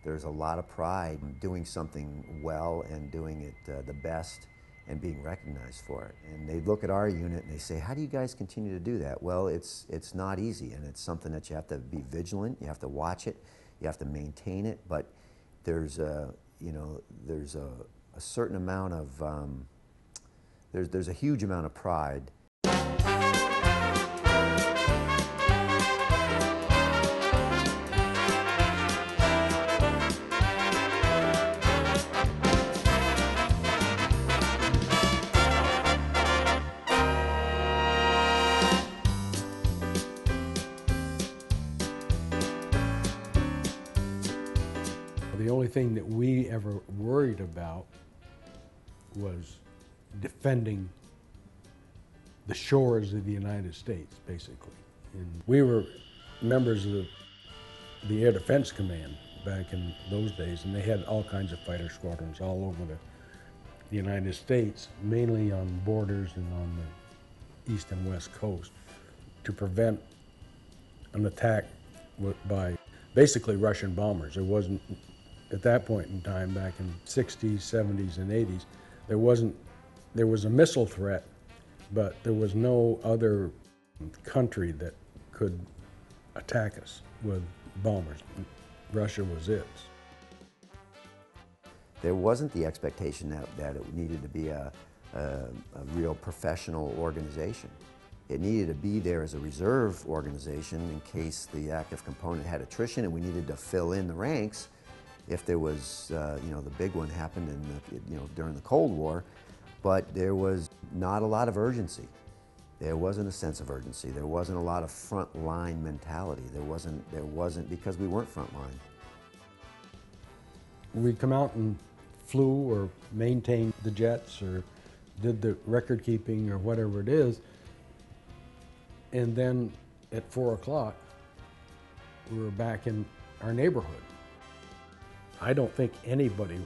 There's a lot of pride in doing something well and doing it the best and being recognized for it. And they look at our unit and they say, how do you guys continue to do that? Well, it's not easy, and it's something that you have to be vigilant, you have to watch it, you have to maintain it, but there's a certain amount of, there's a huge amount of pride. The only thing that we ever worried about was defending the shores of the United States, basically. And we were members of the Air Defense Command back in those days, and they had all kinds of fighter squadrons all over the United States, mainly on borders and on the east and west coast, to prevent an attack by basically Russian bombers. There wasn't, at that point in time, back in 60s, 70s, and 80s, there was a missile threat, but there was no other country that could attack us with bombers. Russia was it. There wasn't the expectation that it needed to be a real professional organization. It needed to be there as a reserve organization in case the active component had attrition and we needed to fill in the ranks. If there was, the big one happened during the Cold War, but there was not a lot of urgency. There wasn't a sense of urgency. There wasn't a lot of front line mentality. There wasn't because we weren't front line. We'd come out and flew or maintained the jets or did the record keeping or whatever it is, and then at 4 o'clock, we were back in our neighborhood. I don't think anybody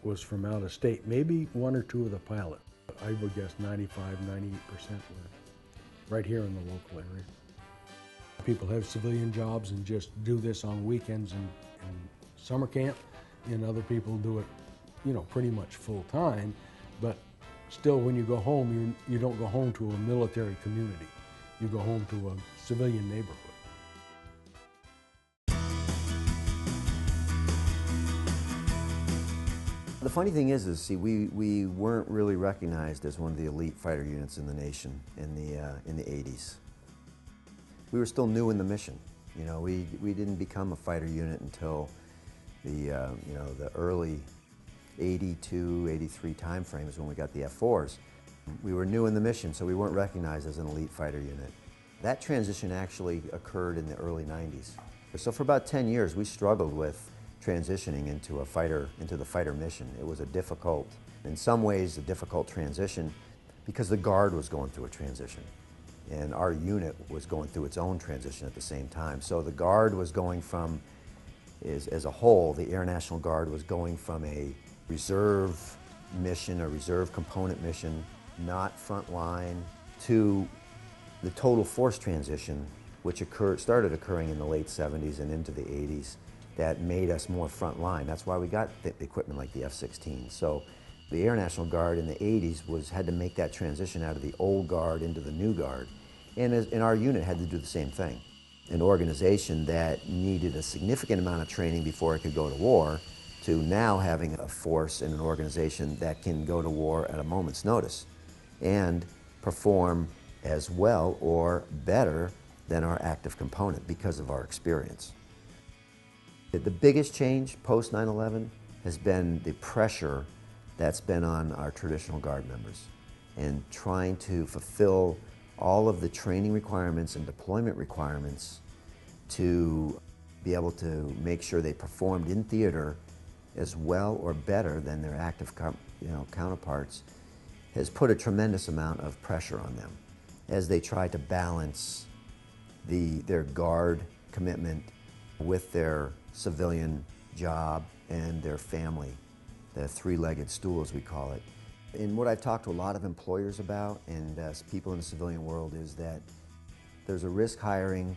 was from out of state, maybe one or two of the pilots. I would guess 95, 98% were right here in the local area. People have civilian jobs and just do this on weekends and summer camp, and other people do it, pretty much full time, but still when you go home, you don't go home to a military community. You go home to a civilian neighborhood. The funny thing is see, we weren't really recognized as one of the elite fighter units in the nation in the 80s. We were still new in the mission. We didn't become a fighter unit until the early 82, 83 time frames when we got the F4s. We were new in the mission, so we weren't recognized as an elite fighter unit. That transition actually occurred in the early 90s. So for about 10 years, we struggled with transitioning into the fighter mission. It was in some ways, a difficult transition because the Guard was going through a transition and our unit was going through its own transition at the same time. So the Guard was going from, as a whole, the Air National Guard was going from a reserve mission, a reserve component mission, not front line, to the total force transition, which started occurring in the late 70s and into the 80s. That made us more front line. That's why we got the equipment like the F-16. So the Air National Guard in the 80s had to make that transition out of the old Guard into the new Guard. And our unit had to do the same thing. An organization that needed a significant amount of training before it could go to war, to now having a force and an organization that can go to war at a moment's notice and perform as well or better than our active component because of our experience. The biggest change post 9/11 has been the pressure that's been on our traditional Guard members and trying to fulfill all of the training requirements and deployment requirements to be able to make sure they performed in theater as well or better than their active counterparts has put a tremendous amount of pressure on them as they try to balance their Guard commitment with their civilian job and their family, the three-legged stool as we call it. And what I've talked to a lot of employers about and people in the civilian world is that there's a risk hiring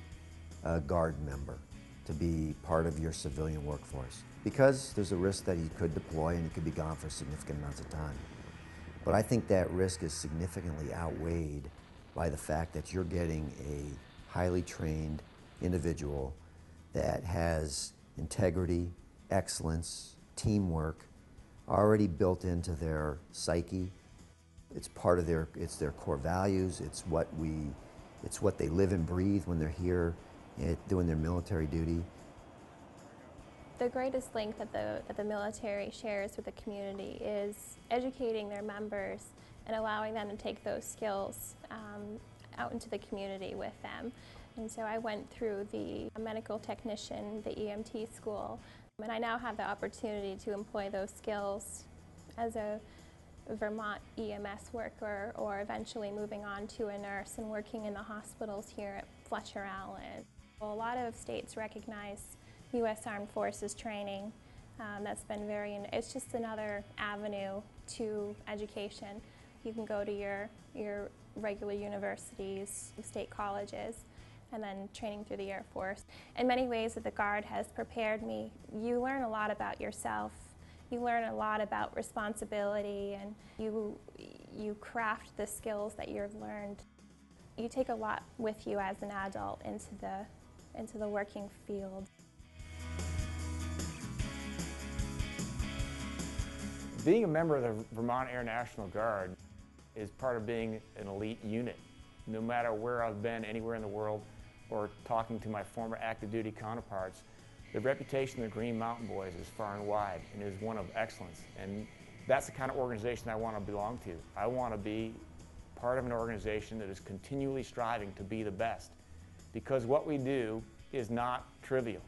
a Guard member to be part of your civilian workforce. because there's a risk that he could deploy and he could be gone for significant amounts of time. But I think that risk is significantly outweighed by the fact that you're getting a highly trained individual that has integrity, excellence, teamwork already built into their psyche. It's part of their core values. It's what they live and breathe when they're here doing their military duty. The greatest link that the military shares with the community is educating their members and allowing them to take those skills out into the community with them. And so I went through the medical technician, the EMT school, and I now have the opportunity to employ those skills as a Vermont EMS worker, or eventually moving on to a nurse and working in the hospitals here at Fletcher Allen. Well, a lot of states recognize U.S. Armed Forces training. That's been it's just another avenue to education. You can go to your regular universities, state colleges, and then training through the Air Force. In many ways that the Guard has prepared me, you learn a lot about yourself. You learn a lot about responsibility, and you craft the skills that you've learned. You take a lot with you as an adult into the working field. Being a member of the Vermont Air National Guard is part of being an elite unit. No matter where I've been, anywhere in the world, or talking to my former active duty counterparts, the reputation of the Green Mountain Boys is far and wide and is one of excellence. And that's the kind of organization I want to belong to. I want to be part of an organization that is continually striving to be the best. Because what we do is not trivial.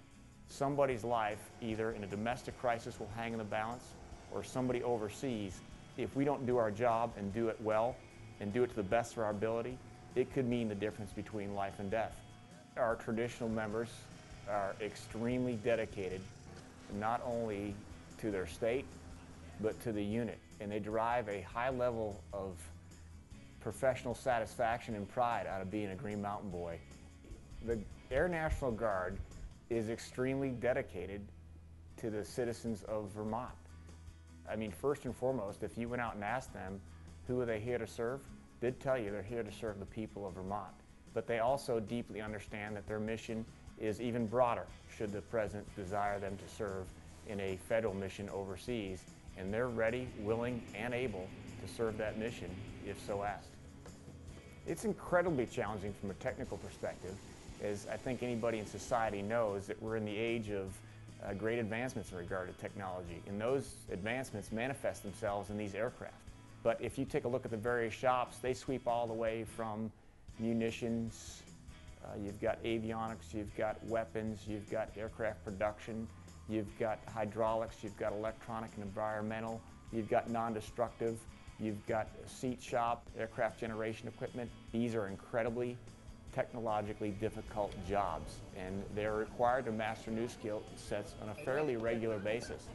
Somebody's life, either in a domestic crisis, will hang in the balance, or somebody overseas. If we don't do our job and do it well and do it to the best of our ability, it could mean the difference between life and death. Our traditional members are extremely dedicated, not only to their state, but to the unit. And they derive a high level of professional satisfaction and pride out of being a Green Mountain Boy. The Air National Guard is extremely dedicated to the citizens of Vermont. I mean, first and foremost, if you went out and asked them who are they here to serve, they'd tell you they're here to serve the people of Vermont. But they also deeply understand that their mission is even broader should the President desire them to serve in a federal mission overseas, and they're ready, willing, and able to serve that mission if so asked. It's incredibly challenging from a technical perspective, as I think anybody in society knows that we're in the age of great advancements in regard to technology, and those advancements manifest themselves in these aircraft. But if you take a look at the various shops, they sweep all the way from munitions, you've got avionics, you've got weapons, you've got aircraft production, you've got hydraulics, you've got electronic and environmental, you've got non-destructive, you've got a seat shop, aircraft generation equipment. These are incredibly technologically difficult jobs, and they're required to master new skill sets on a fairly regular basis.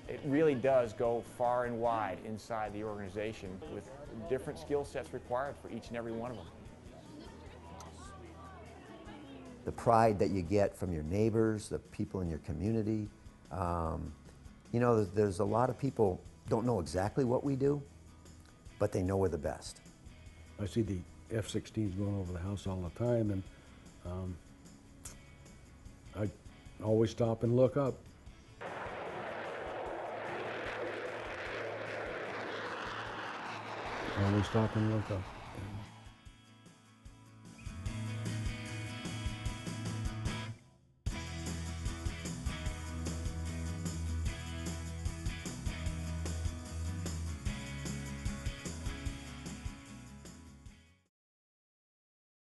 It really does go far and wide inside the organization with different skill sets required for each and every one of them. The pride that you get from your neighbors, the people in your community. You know, there's a lot of people don't know exactly what we do, but they know we're the best. I see the F-16s going over the house all the time, and I always stop and look up. Always stop and look up.